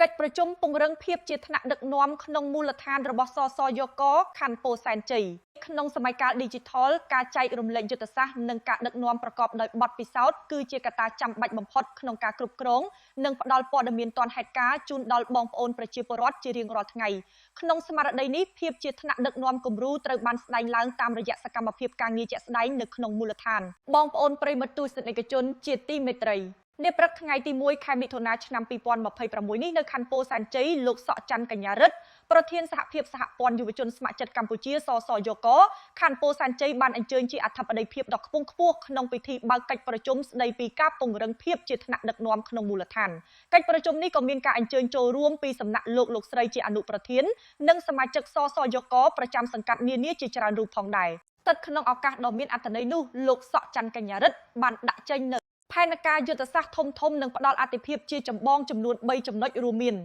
កិច្ចប្រជុំពង្រឹងភាពជាថ្នាក់ដឹកនាំក្នុងមូលដ្ឋានរបស់សសយកខណ្ឌពោធិ៍សែនជ័យក្នុងសម័យកាល Digital ការចែករំលែកយុទ្ធសាស្ត្រនិងការដឹកនាំប្រកបដោយបទពិសោធន៍គឺជាកត្តាចាំបាច់បំផុតក្នុងការគ្រប់គ្រងនិងផ្ដល់ព័ត៌មានទាន់ហេតុការណ៍ជូនដល់បងប្អូនប្រជាពលរដ្ឋជារៀងរាល់ថ្ងៃក្នុងស្មារតីនេះភាពជាថ្នាក់ដឹកនាំគំរូត្រូវបានស្ដែងឡើងតាមរយៈសកម្មភាពការងារជាក់ស្ដែងនៅក្នុងមូលដ្ឋានបងប្អូនប្រិយមិត្តទស្សនិកជនជាទីមេត្រីនាព្រឹកថ្ងៃទី1ខែមិថុនាឆ្នាំ2026នេះនៅខណ្ឌពោធិ៍សែនជ័យលោកសក់ច័ន្ទកញ្ញារិទ្ធប្រធានសហភាពសហព័ន្ធយុវជនស្ម័គ្រចិត្តកម្ពុជាសសយកខណ្ឌពោធិ៍សែនជ័យបានអញ្ជើញជាអធិបតីភាពដ៏ខ្ពង់ខ្ពស់ក្នុងពិធីបើកកិច្ចប្រជុំស្ដីពីការពង្រឹងភាពជាថ្នាក់ដឹកនាំក្នុងមូលដ្ឋានកិច្ចប្រជុំនេះក៏មានការអញ្ជើញចូលរួមពីសំណាក់លោកស្រីជាអនុប្រធាននិងសមាជិកសសយកប្រចាំសង្កាត់នានាជាច្រើនរូបផងដែរស្ថិតក្នុងឱកាសដ៏មានអត្ថន័យនោះលោកសក់ច័ន្ទកញ្ញារិទ្ធបានដាក់ចេញនូវផែនការយុទ្ធសាស្ត្រធំនិងផ្ដល់អាទិភាពជាចម្បងចំនួន3ចំណុចរួមមាន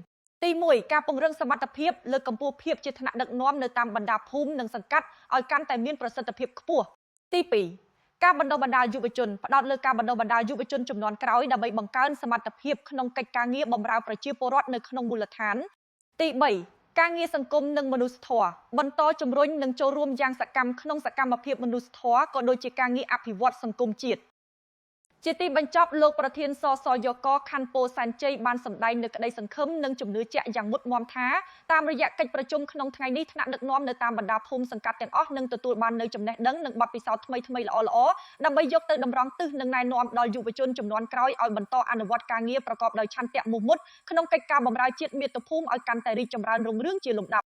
ទី1ការពង្រឹងសមត្ថភាពលើកកម្ពស់ភាពជាថ្នាក់ដឹកនាំនៅតាមបណ្ដាភូមិនិងសង្កាត់ឲ្យកាន់តែមានប្រសិទ្ធភាពខ្ពស់ទី2ការបណ្ដុះបណ្ដាលយុវជនផ្ដោតលើការបណ្ដុះបណ្ដាលយុវជនជំនាន់ក្រោយដើម្បីបង្កើនសមត្ថភាពក្នុងកិច្ចការងារបម្រើប្រជាពលរដ្ឋនៅក្នុងមូលដ្ឋានទី3ការងារសង្គមនិងមនុស្សធម៌បន្តជំរុញនិងចូលរួមយ៉ាងសកម្មក្នុងសកម្មភាពមនុស្សធម៌ក៏ដូចជាការងារអភិវឌ្ឍសង្គមជាតិជាទីបញ្ចប់លោកប្រធានសសយកខណ្ឌពោធិ៍សែនជ័យបានសម្ដែងនូវក្តីសង្ឃឹមនិងជំនឿជាក់យ៉ាងមុតមាំថាតាមរយៈកិច្ចប្រជុំក្នុងថ្ងៃនេះថ្នាក់ដឹកនាំនៅតាមបណ្ដាភូមិសង្កាត់ទាំងអស់នឹងទទួលបាននូវចំណេះដឹងនិងបទពិសោធន៍ថ្មីៗល្អៗដើម្បីយកទៅតម្រង់ទិសនិងណែនាំដល់យុវជនជំនាន់ក្រោយឲ្យបន្តអនុវត្តការងារប្រកបដោយឆន្ទៈមោះមុតក្នុងកិច្ចការបម្រើជាតិមាតុភូមិឲ្យកាន់តែរីកចម្រើនរុងរឿងជាលំដាប់